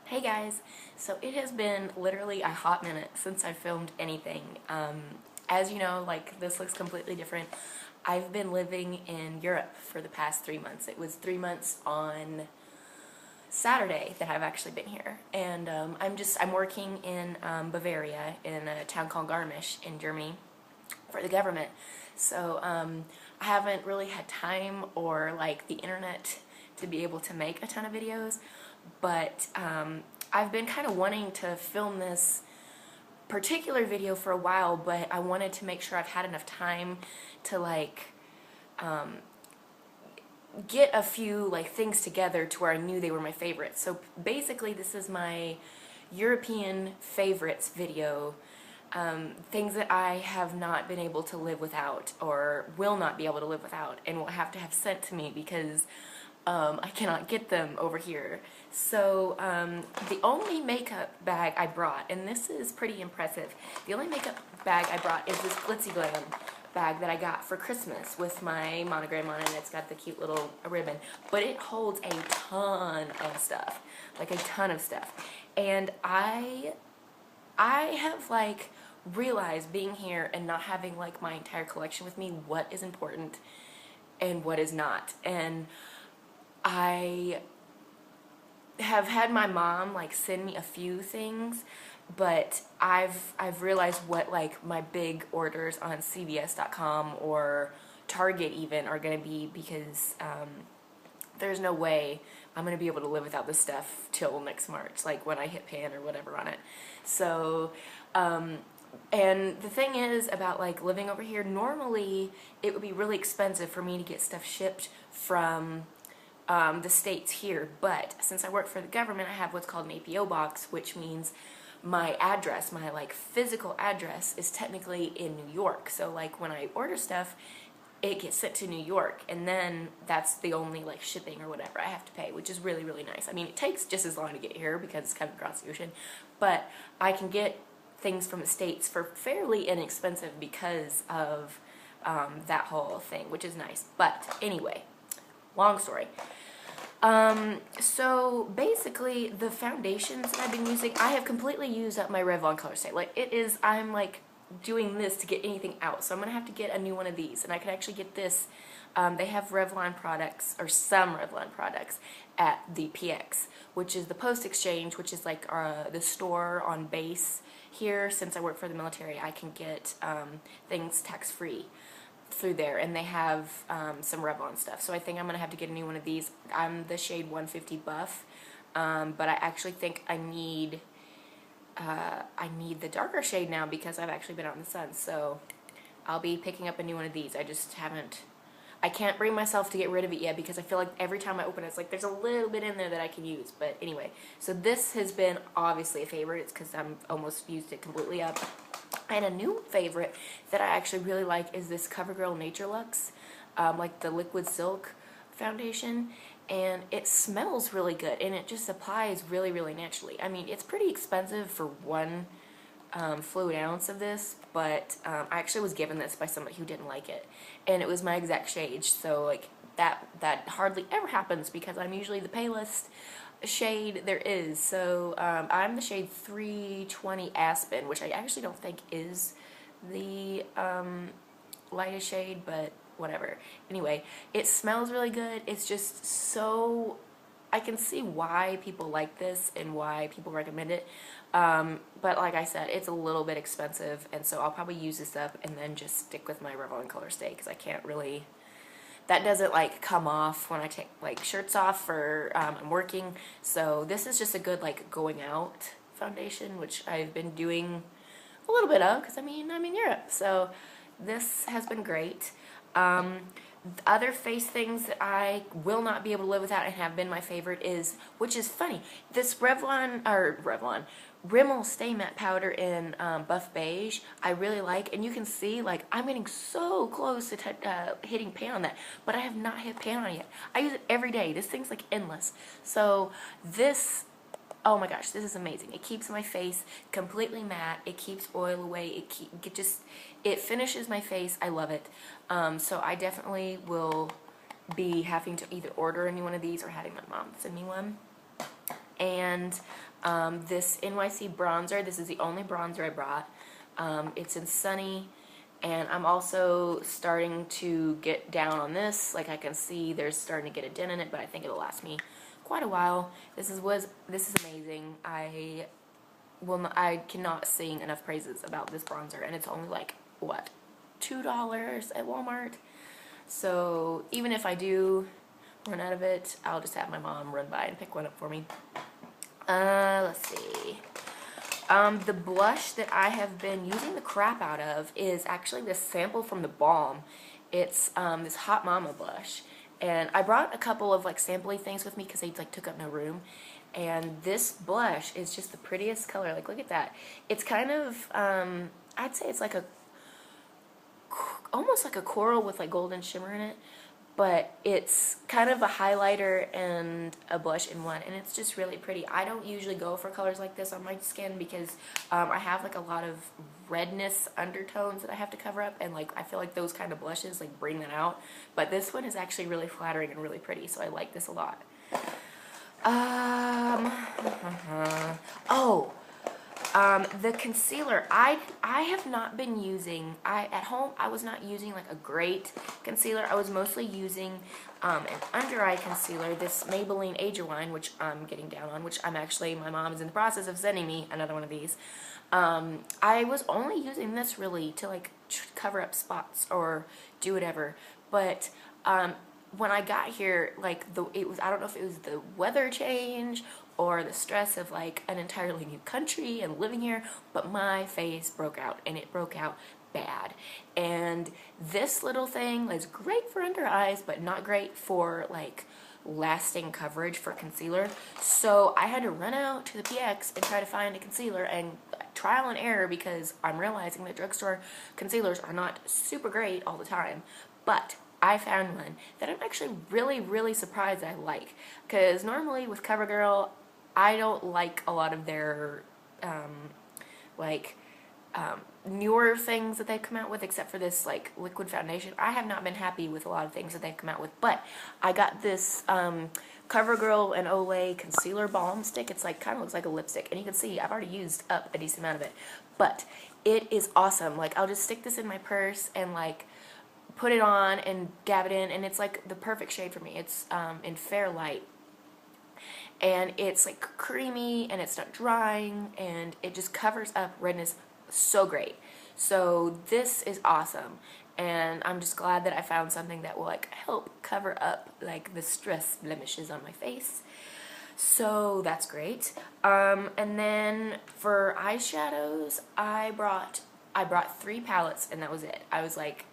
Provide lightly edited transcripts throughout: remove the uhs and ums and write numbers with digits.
Hey guys, so it has been literally a hot minute since I filmed anything. As you know, like this looks completely different. I've been living in Europe for the past 3 months. It was 3 months on Saturday that I've actually been here, and I'm working in Bavaria in a town called Garmisch in Germany for the government. So I haven't really had time or like the internet to be able to make a ton of videos, but I've been kind of wanting to film this particular video for a while, but I wanted to make sure I've had enough time to like get a few like things together to where I knew they were my favorites. So basically this is my European favorites video. Things that I have not been able to live without or will not be able to live without and will have to have sent to me because I cannot get them over here. So the only makeup bag I brought, and this is pretty impressive, the only makeup bag I brought is this Glitzy Glam bag that I got for Christmas with my monogram on it, and it's got the cute little ribbon, but it holds a ton of stuff, like a ton of stuff. And I have like realized being here and not having like my entire collection with me what is important and what is not. And I have had my mom like send me a few things, but I've realized what like my big orders on CVS.com or Target even are going to be, because there's no way I'm going to be able to live without this stuff till next March, like when I hit pan or whatever on it. So and the thing is about like living over here, normally it would be really expensive for me to get stuff shipped from the States here, but since I work for the government, I have what's called an APO box, which means my address, my like physical address, is technically in New York. So like when I order stuff, it gets sent to New York, and then that's the only like shipping or whatever I have to pay, which is really, really nice. I mean, it takes just as long to get here because it's coming across the ocean, but I can get things from the States for fairly inexpensive because of that whole thing, which is nice. But anyway, long story. So basically the foundations that I've been using, I have completely used up my Revlon Color Stay. Like I'm like doing this to get anything out. So I'm going to have to get a new one of these, and I can actually get this. They have Revlon products, or some Revlon products, at the PX, which is the Post Exchange, which is like the store on base here. Since I work for the military, I can get things tax-free through there, and they have some Revlon stuff. So I think I'm going to have to get a new one of these. I'm the shade 150 Buff, but I actually think I need the darker shade now because I've actually been out in the sun. So I'll be picking up a new one of these. I can't bring myself to get rid of it yet because I feel like every time I open it, it's like there's a little bit in there that I can use. But anyway, so this has been obviously a favorite. It's because I'm almost used it completely up. And a new favorite that I actually really like is this CoverGirl Nature Luxe, like the liquid silk foundation, and it smells really good, and it just applies really, really naturally. I mean, it's pretty expensive for one fluid ounce of this, but I actually was given this by somebody who didn't like it, and it was my exact shade. So like that hardly ever happens because I'm usually the palest shade there is. So I'm the shade 320 Aspen, which I actually don't think is the lightest shade, but whatever. Anyway, it smells really good. It's just so, I can see why people like this and why people recommend it, but like I said, it's a little bit expensive, and so I'll probably use this up and then just stick with my Revlon Color Stay because I can't really, that doesn't like come off when I take like shirts off or I'm working. So this is just a good like going out foundation, which I've been doing a little bit of because I mean I'm in Europe. So this has been great. Other face things that I will not be able to live without and have been my favorite is, which is funny, this Rimmel Stay Matte Powder in Buff Beige, I really like, and you can see like I'm getting so close to hitting pan on that, but I have not hit pan on it yet. I use it every day. This thing's like endless. So this, oh my gosh, this is amazing. It keeps my face completely matte. It keeps oil away. It finishes my face. I love it. So I definitely will be having to either order a new one of these or having my mom send me one. And This NYC bronzer, this is the only bronzer I brought. It's in Sunny, and I'm also starting to get down on this. Like I can see there's starting to get a dent in it, but I think it'll last me quite a while. This is amazing. I cannot sing enough praises about this bronzer, and it's only like, what, $2 at Walmart? So even if I do run out of it, I'll just have my mom run by and pick one up for me. Let's see. The blush that I have been using the crap out of is actually this sample from the Balm. It's this Hot Mama blush. And I brought a couple of like sampley things with me because they like took up no room. And this blush is just the prettiest color. Like, look at that. It's kind of, I'd say it's like almost like a coral with like golden shimmer in it. But it's kind of a highlighter and a blush in one, and it's just really pretty. I don't usually go for colors like this on my skin because I have like a lot of redness undertones that I have to cover up, and like I feel like those kind of blushes like bring that out. But this one is actually really flattering and really pretty, so I like this a lot. The concealer, I have not been using, at home I was not using like a great concealer. I was mostly using an under eye concealer, this Maybelline Age of Wine, which I'm getting down on, which my mom is in the process of sending me another one of these. I was only using this really to like cover up spots or do whatever, but when I got here, like I don't know if it was the weather change or the stress of like an entirely new country and living here, but my face broke out, and it broke out bad. And this little thing is great for under eyes, but not great for like lasting coverage for concealer. So I had to run out to the PX and try to find a concealer, and trial and error, because I'm realizing that drugstore concealers are not super great all the time. But I found one that I'm actually really, really surprised I like. Because normally with CoverGirl, I don't like a lot of their newer things that they've come out with, except for this like liquid foundation. I have not been happy with a lot of things that they've come out with, but I got this CoverGirl and Olay concealer balm stick. It's like kind of looks like a lipstick, and you can see I've already used up a decent amount of it, but it is awesome. Like, I'll just stick this in my purse and like put it on and dab it in, and it's like the perfect shade for me. It's in Fair Light, and it's like creamy, and it's not drying, and it just covers up redness so great. So this is awesome, and I'm just glad that I found something that will like help cover up like the stress blemishes on my face. So that's great. And then for eyeshadows, I brought 3 palettes, and that was it. I was like,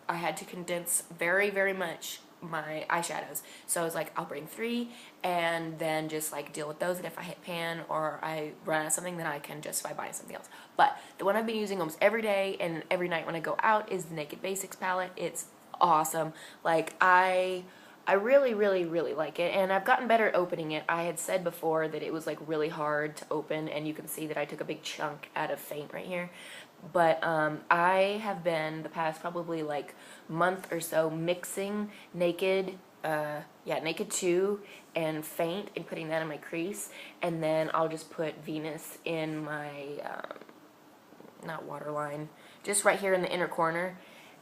I had to condense very, very much my eyeshadows. So I was like, I'll bring 3 and then just like deal with those, and if I hit pan or I run out of something, then I can justify buying something else. But the one I've been using almost every day and every night when I go out is the Naked Basics palette. It's awesome. Like, I really, really, really like it, and I've gotten better at opening it. I had said before that it was like really hard to open, and you can see that I took a big chunk out of Faint right here. But I have been the past probably like month or so mixing Naked 2 and Faint and putting that in my crease, and then I'll just put Venus in my not waterline, just right here in the inner corner.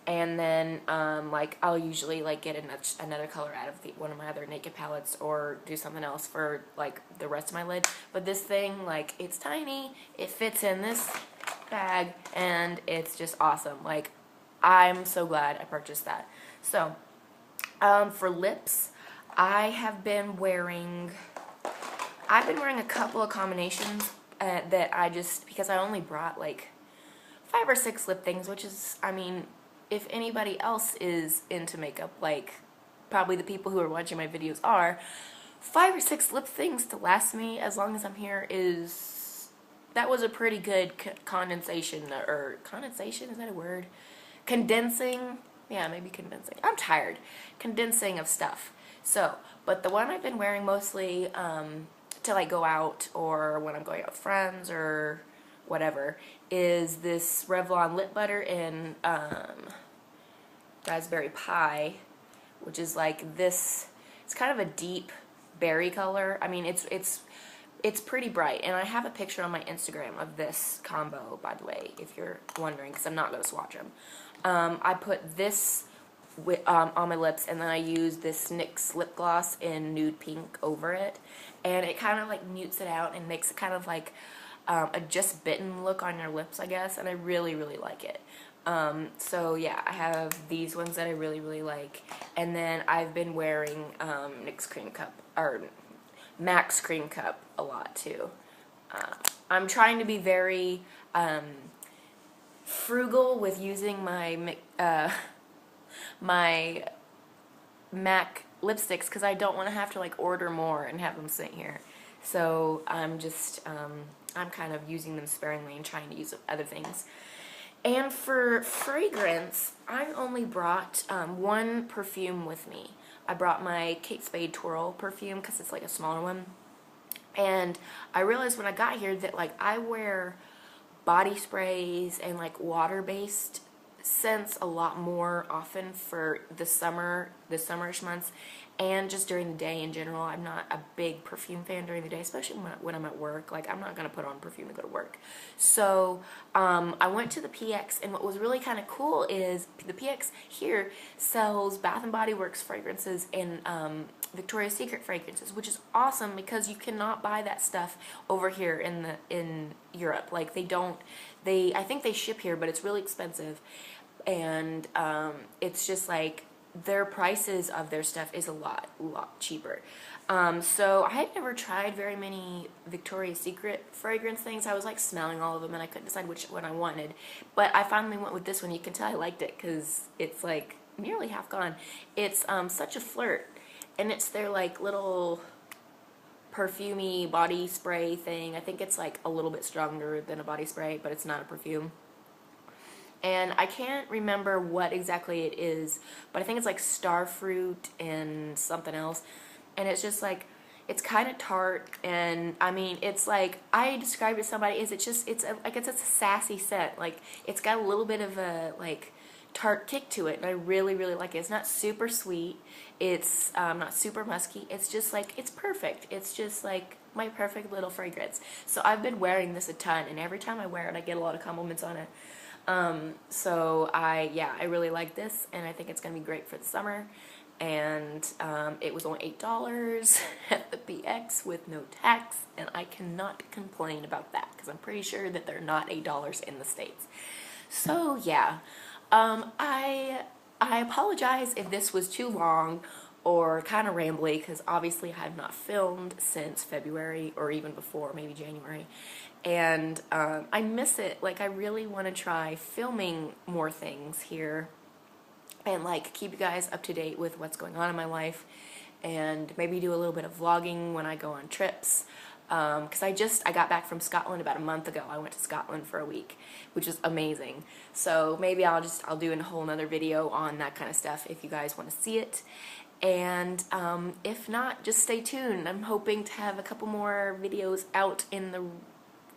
And then like I'll usually like get another color out of one of my other Naked palettes, or do something else for like the rest of my lid. But this thing, like, it's tiny, it fits in this bag, and it's just awesome. Like, I'm so glad I purchased that. So for lips, I've been wearing a couple of combinations that I just, because I only brought like 5 or 6 lip things, which is, I mean, if anybody else is into makeup, like probably the people who are watching my videos are, 5 or 6 lip things to last me as long as I'm here that was a pretty good condensation, or condensation, is that a word? Condensing, yeah, maybe condensing. I'm tired. Condensing of stuff. So, but the one I've been wearing mostly to like go out, or when I'm going out with friends or whatever, is this Revlon lip butter in Raspberry Pie, which is like this. It's kind of a deep berry color. I mean, it's it's pretty bright, and I have a picture on my Instagram of this combo, by the way, if you're wondering, because I'm not going to swatch them. I put this on my lips, and then I use this NYX lip gloss in nude pink over it, and it kind of like mutes it out and makes it kind of like a just bitten look on your lips, I guess, and I really, really like it. So yeah, I have these ones that I really, really like, and then I've been wearing NYX Cream Cup, or MAC's Cream Cup a lot too. I'm trying to be very frugal with using my my MAC lipsticks because I don't want to have to like order more and have them sit here. So I'm just I'm kind of using them sparingly and trying to use other things. And for fragrance, I only brought one perfume with me. I brought my Kate Spade Twirl perfume because it's like a smaller one. And I realized when I got here that like I wear body sprays and like water-based scents a lot more often for the summerish months, and just during the day in general. I'm not a big perfume fan during the day, especially when I'm at work. Like, I'm not going to put on perfume to go to work. So I went to the PX, and what was really kind of cool is the PX here sells Bath & Body Works fragrances and Victoria's Secret fragrances, which is awesome because you cannot buy that stuff over here in Europe. Like, I think they ship here, but it's really expensive, and it's just like their prices of their stuff is a lot cheaper. So I had never tried very many Victoria's Secret fragrance things. I was like smelling all of them and I couldn't decide which one I wanted, but I finally went with this one. You can tell I liked it because it's like nearly half gone. It's Such a Flirt, and it's their like little perfumey body spray thing. I think it's like a little bit stronger than a body spray, but it's not a perfume. And I can't remember what exactly it is, but I think it's like starfruit and something else. And it's just like, it's kind of tart, and I mean, it's like, I described it to somebody, it's a sassy scent. Like, it's got a little bit of a like tart kick to it, and I really, really like it. It's not super sweet, it's not super musky, it's just like, it's perfect. It's just like my perfect little fragrance. So I've been wearing this a ton, and every time I wear it, I get a lot of compliments on it. So I really like this, and I think it's going to be great for the summer. And it was only $8 at the PX with no tax, and I cannot complain about that because I'm pretty sure that they're not $8 in the States. So yeah, I apologize if this was too long or kind of rambly, because obviously I have not filmed since February, or even before, maybe January, and I miss it. Like, I really want to try filming more things here and like keep you guys up to date with what's going on in my life, and maybe do a little bit of vlogging when I go on trips, because I got back from Scotland about a month ago. I went to Scotland for a week, which was amazing. So maybe I'll do a whole nother video on that kind of stuff if you guys want to see it. And if not, just stay tuned. I'm hoping to have a couple more videos out in the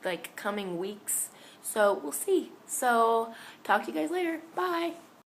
like coming weeks, so we'll see. So talk to you guys later. Bye.